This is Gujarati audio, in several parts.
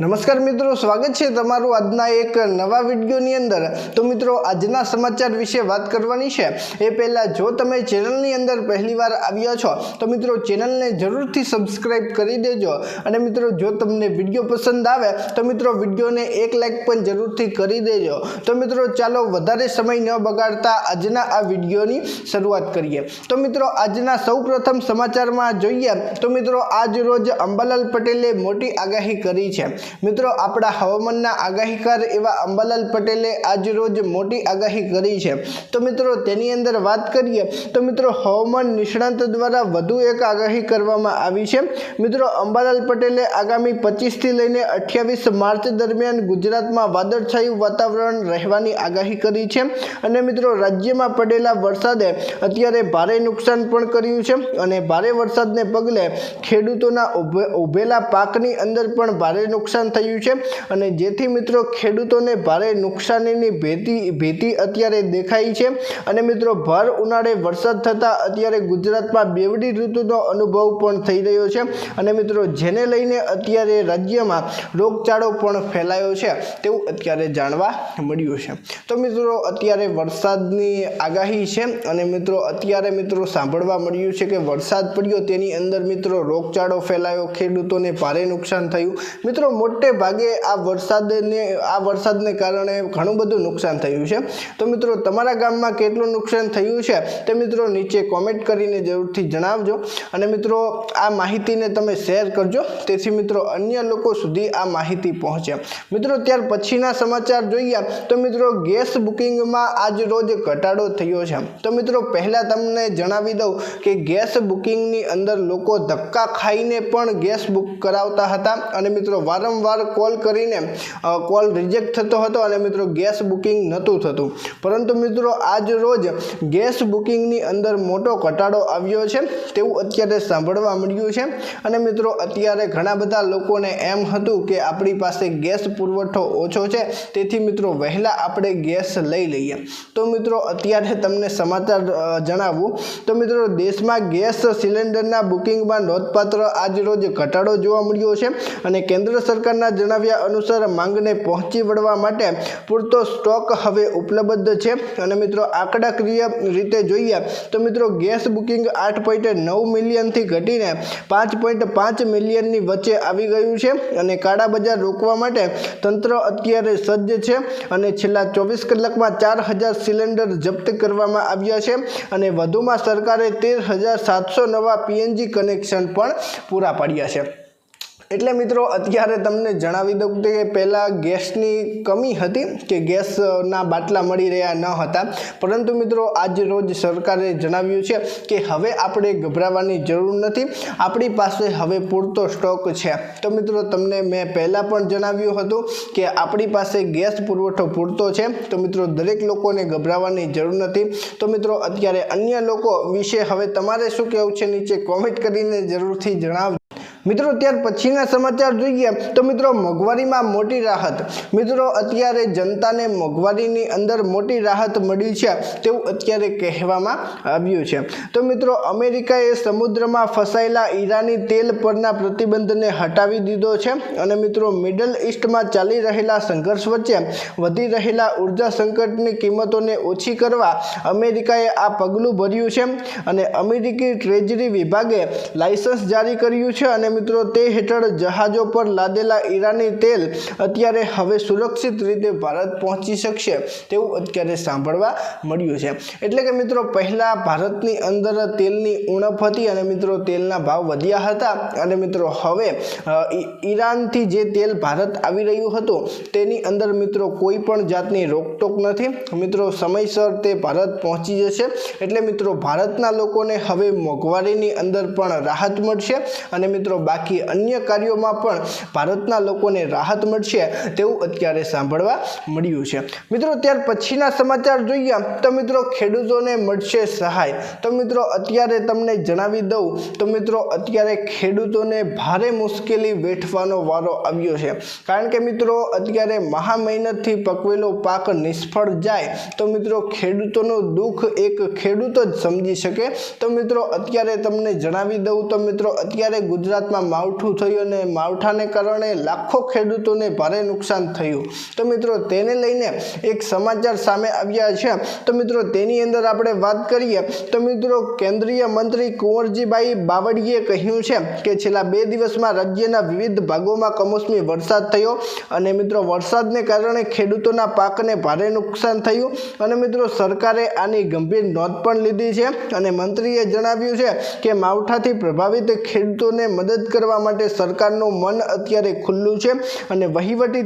નમસ્કાર મિત્રો, સ્વાગત છે તમારું આજના એક નવા વિડીયોની અંદર। તો મિત્રો આજના સમાચાર વિશે વાત કરવાની છે એ પહેલાં જો તમે ચેનલની અંદર પહેલીવાર આવ્યા છો તો મિત્રો ચેનલને જરૂરથી સબસ્ક્રાઇબ કરી દેજો। અને મિત્રો જો તમને વિડીયો પસંદ આવે તો મિત્રો વિડીયોને એક લાઇક પણ જરૂરથી કરી દેજો। તો મિત્રો ચાલો વધારે સમય ન બગાડતા આજના આ વિડીયોની શરૂઆત કરીએ। તો મિત્રો આજના સૌપ્રથમ સમાચારમાં જોઈએ તો મિત્રો આજ રોજ અંબાલાલ પટેલે મોટી આગાહી કરી છે। મિત્રો આપણા હવામાનના આગાહીકાર એવા અંબાલાલ પટેલે આજ રોજ મોટી આગાહી કરી છે। તો મિત્રો તેની અંદર વાત કરીએ તો મિત્રો હવામાન નિષ્ણાંત દ્વારા વધુ એક આગાહી કરવામાં આવી છે। મિત્રો અંબાલાલ પટેલે આગામી 25 થી લઈને 28 માર્ચ દરમિયાન ગુજરાતમાં વાદળછાયું વાતાવરણ રહેવાની આગાહી કરી છે। અને મિત્રો રાજ્યમાં પડેલા વરસાદે અત્યારે ભારે નુકસાન પણ કર્યું છે અને ભારે વરસાદને પગલે ખેડૂતોના ઉભેલા પાકની અંદર પણ ભારે નુકસાન થયું છે અને જેથી મિત્રો ખેડૂતોને ભારે નુકસાનીની ભીતિ અત્યારે દેખાઈ છે। અને મિત્રો ભર ઉનાળે વરસાદ થતાં અત્યારે ગુજરાતમાં બેવડી ઋતુનો અનુભવ પણ થઈ રહ્યો છે અને મિત્રો જેને લઈને અત્યારે રાજ્યમાં રોગચાળો પણ ફેલાયો છે તેવું અત્યારે જાણવા મળ્યું છે। તો મિત્રો અત્યારે વરસાદની આગાહી છે અને મિત્રો અત્યારે મિત્રો સાંભળવા મળ્યું છે કે વરસાદ પડ્યો તેની અંદર મિત્રો રોગચાળો ફેલાયો, ખેડૂતોને ભારે નુકસાન થયું। મિત્રો મોટે ભાગે આ વરસાદને કારણે ઘણું બધું નુકસાન થયું છે। તો મિત્રો તમારા ગામમાં કેટલું નુકસાન થયું છે તે મિત્રો નીચે કોમેન્ટ કરીને જરૂરથી જણાવજો અને મિત્રો આ માહિતીને તમે શેર કરજો તેથી મિત્રો અન્ય લોકો સુધી આ માહિતી પહોંચે। મિત્રો ત્યાર પછીના સમાચાર જોઈએ તો મિત્રો ગેસ બુકિંગમાં આજ રોજ ઘટાડો થયો છે। તો મિત્રો પહેલાં તમને જણાવી દઉં કે ગેસ બુકિંગની અંદર લોકો ધક્કા ખાઈને પણ ગેસ બુક કરાવતા હતા અને મિત્રો વારંવાર કોલ કરીને કોલ રિજેક્ટ થતો હતો અને મિત્રો ગેસ બુકિંગ નહોતું થતું, પરંતુ મિત્રો આજ રોજ ગેસ બુકિંગની અંદર મોટો ઘટાડો આવ્યો છે તેવું અત્યારે સાંભળવા મળ્યું છે। અને મિત્રો અત્યારે ઘણા બધા લોકોને એમ હતું કે આપણી પાસે ગેસ પુરવઠો ઓછો છે તેથી મિત્રો વહેલા આપણે ગેસ લઈ લઈએ। તો મિત્રો અત્યારે તમને સમાચાર જણાવું તો મિત્રો દેશમાં ગેસ સિલિન્ડરના બુકિંગમાં નોંધપાત્ર આજ રોજ ઘટાડો જોવા મળ્યો છે અને કેન્દ્ર સરકારના જણાવ્યા અનુસાર માંગને પહોંચી વળવા માટે પૂરતો સ્ટોક હવે ઉપલબ્ધ છે। અને મિત્રો આંકડાકીય રીતે જોઈએ તો મિત્રો ગેસ બુકિંગ 8.9 મિલિયનથી ઘટીને 5.5 મિલિયનની વચ્ચે આવી ગયું છે અને કાળા બજાર રોકવા માટે તંત્ર અત્યારે સજ્જ છે અને છેલ્લા 24 કલાકમાં 4000 સિલિન્ડર જપ્ત કરવામાં આવ્યા છે અને વધુમાં સરકારે 13,700 નવા PNG કનેક્શન પણ પૂરા પાડ્યા છે। એટલે મિત્રો અત્યારે તમને જણાવી દઉં કે પહેલાં ગેસની કમી હતી કે ગેસના બાટલા મળી રહ્યા ન હતા, પરંતુ મિત્રો આજ રોજ સરકારે જણાવ્યું છે કે હવે આપણે ગભરાવાની જરૂર નથી, આપણી પાસે હવે પૂરતો સ્ટોક છે। તો મિત્રો તમને મેં પહેલાં પણ જણાવ્યું હતું કે આપણી પાસે ગેસ પુરવઠો પૂરતો છે, તો મિત્રો દરેક લોકોને ગભરાવાની જરૂર નથી। તો મિત્રો અત્યારે અન્ય લોકો વિશે હવે તમારે શું કહેવું છે નીચે કોમેન્ટ કરીને જરૂરથી જણાવજો। મિત્રો ત્યાર પછીના સમાચાર જોઈએ તો મિત્રો મોંઘવારીમાં મોટી રાહત। મિત્રો અત્યારે જનતાને મોંઘવારીની અંદર મોટી રાહત મળી છે તેવું અત્યારે કહેવામાં આવ્યું છે। તો મિત્રો અમેરિકાએ સમુદ્રમાં ફસાયેલા ઈરાની તેલ પરના પ્રતિબંધને હટાવી દીધો છે અને મિત્રો મિડલ ઈસ્ટમાં ચાલી રહેલા સંઘર્ષ વચ્ચે વધી રહેલા ઉર્જા સંકટની કિંમતોને ઓછી કરવા અમેરિકાએ આ પગલું ભર્યું છે અને અમેરિકી ટ્રેજરી વિભાગે લાયસન્સ જારી કર્યું છે અને મિત્રો તે હેઠળ જહાજો પર લાદેલા ઈરાની તેલ અત્યારે હવે સુરક્ષિત રીતે ભારત પહોંચી શકશે તેવું અત્યારે સાંભળવા મળ્યું છે। એટલે કે મિત્રો પહેલાં ભારતની અંદર તેલની ઉણપ હતી અને મિત્રો તેલના ભાવ વધ્યા હતા અને મિત્રો હવે ઈરાનથી જે તેલ ભારત આવી રહ્યું હતું તેની અંદર મિત્રો કોઈ પણ જાતની રોકટોક નથી, મિત્રો સમયસર તે ભારત પહોંચી જશે। એટલે મિત્રો ભારતના લોકોને હવે મોંઘવારીની અંદર પણ રાહત મળશે અને મિત્રો બાકી અન્ય કાર્યોમાં પણ ભારતના લોકોને રાહત મળશે તેવું અત્યારે સાંભળવા મળ્યું છે। મિત્રો ત્યાર પછીના સમાચાર જોઈએ તો મિત્રો ખેડૂતોને મળશે સહાય। તો મિત્રો અત્યારે તમને જણાવી દઉં તો મિત્રો અત્યારે ખેડૂતોને ભારે મુશ્કેલી વેઠવાનો વારો આવ્યો છે, કારણ કે મિત્રો અત્યારે મહા મહેનતથી પકવેલો પાક નિષ્ફળ જાય તો મિત્રો ખેડૂતોનું દુઃખ એક ખેડૂત જ સમજી શકે। તો મિત્રો અત્યારે તમને જણાવી દઉં તો મિત્રો અત્યારે ગુજરાત ગુજરાતમાં માવઠું થયું અને માવઠાને કારણે લાખો ખેડૂતોને ભારે નુકસાન થયું. તો મિત્રો તેને લઈને એક સમાચાર સામે આવ્યા છે. તો મિત્રો તેની અંદર આપણે વાત કરીએ તો મિત્રો કેન્દ્રીય મંત્રી કુંવરજીભાઈ બાવળીએ કહ્યું છે કે છેલ્લા 2 દિવસમાં રાજ્યના વિવિધ ભાગોમાં કમોસમી વરસાદ થયો અને મિત્રો વરસાદને કારણે ખેડૂતોના પાકને ભારે નુકસાન થયું અને મિત્રો સરકારે આની ગંભીર નોંધ પણ લીધી છે અને મંત્રીએ જણાવ્યું છે કે માવઠાથી પ્રભાવિત ખેડૂતોને મદદ કરવા માટે સરકારનું મન અત્યારે ખુલ્લું છે અને વહીવટી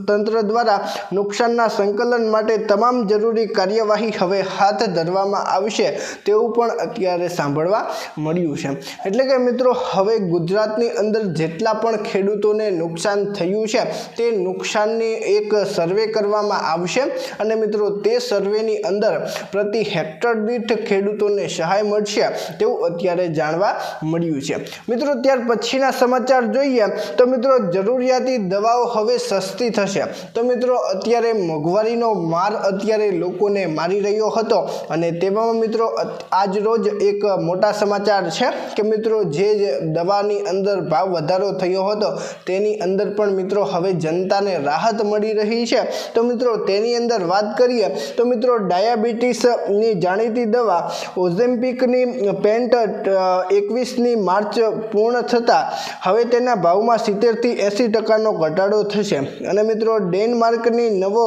તંત્ર દ્વારા નુકસાનના સંકલન માટે તમામ જરૂરી કાર્યવાહી હવે હાથ ધરવામાં આવશે તેવું પણ અત્યારે સાંભળવા મળ્યું છે. એટલે કે મિત્રો હવે ગુજરાતની અંદર જેટલા પણ ખેડૂતોને નુકસાન થયું છે તે નુકસાનની એક સર્વે કરવામાં આવશે અને મિત્રો તે સર્વેની અંદર પ્રતિ હેક્ટર દીઠ ખેડૂતોને સહાય મળશે તેવું અત્યારે જાણવા મળ્યું છે. મિત્રો ત્યાર પછીના સમાચાર જોઈએ તો મિત્રો જરૂરિયાતી દવાઓ હવે સસ્તી થશે. તો મિત્રો અત્યારે મોંઘવારીનો માર અત્યારે લોકોને મારી રહ્યો હતો અને તેવામાં મિત્રો આજ રોજ એક મોટા સમાચાર છે કે મિત્રો જે દવાની અંદર ભાવ વધારો થયો હતો તેની અંદર પણ મિત્રો હવે જનતાને રાહત મળી રહી છે. તો મિત્રો તેની અંદર વાત કરીએ તો મિત્રો ડાયાબિટીસની જાણીતી દવા ઓઝેમ્પિકની પેન્ટ 21મી માર્ચ પૂર્ણ થતાં હવે તેના ભાવમાં 70થી 80% ઘટાડો થશે અને મિત્રો ડેનમાર્કની નવો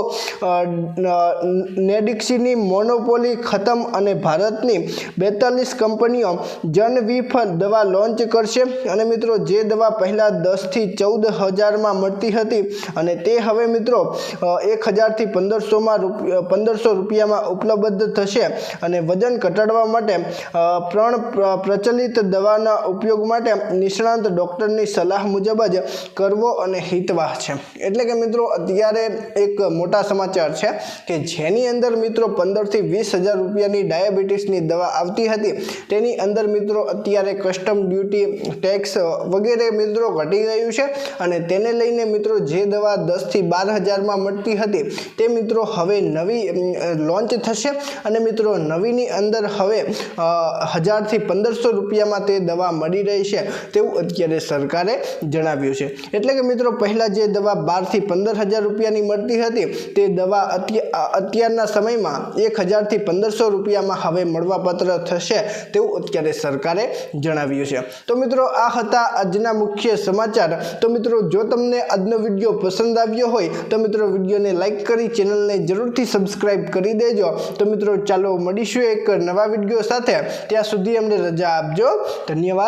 નેડિક્સીની મોનોપોલી ખતમ અને ભારતની 42 કંપનીઓ જનવિફ દવા લોન્ચ કરશે અને મિત્રો જે દવા પહેલા 10 થી 14 હજારમાં મળતી હતી અને તે હવે મિત્રો 1000 થી 1500 રૂપિયામાં ઉપલબ્ધ થશે અને વજન ઘટાડવા માટે પ્રચલિત દવાના ઉપયોગ માટે નિષ્ણાંત ડોક્ટરની સલાહ મુજબ જ કરવો અને હિતવાહ છે. એટલે કે મિત્રો અત્યારે એક મોટા સમાચાર છે કે જેની અંદર મિત્રો 15 થી 20 હજાર રૂપિયાની ડાયાબિટીસની દવા આવતી હતી તેની અંદર મિત્રો અત્યારે કસ્ટમ ડ્યુટી ટેક્સ વગેરે મિત્રો ઘટી ગયું છે અને તેને લઈને મિત્રો જે દવા 10 થી 12 હજારમાં મળતી હતી તે મિત્રો હવે નવી લોન્ચ થશે અને મિત્રો નવીની અંદર હવે 1000 થી 1500 રૂપિયામાં તે દવા મળી રહી છે તેવું અત્યારે સરકારે જણાવ્યું છે. એટલે કે મિત્રો પહેલા જે દવા 12 થી 15 હજાર રૂપિયાની મળતી હતી તે દવા અત્યારના સમયમાં 1000 થી 1500 રૂપિયામાં હવે મળવાપાત્ર થશે તેવું અત્યારે સરકારે જણાવ્યું છે. તો મિત્રો આ હતા આજના મુખ્ય સમાચાર. તો મિત્રો જો તમને આજનો વિડીયો પસંદ આવ્યો હોય તો મિત્રો વિડીયોને લાઈક કરી ચેનલને જરૂરથી સબસ્ક્રાઇબ કરી દેજો. તો મિત્રો ચાલો મળીશું એક નવા વિડીયો સાથે. ત્યાં સુધી અમને રજા આપજો. ધન્યવાદ.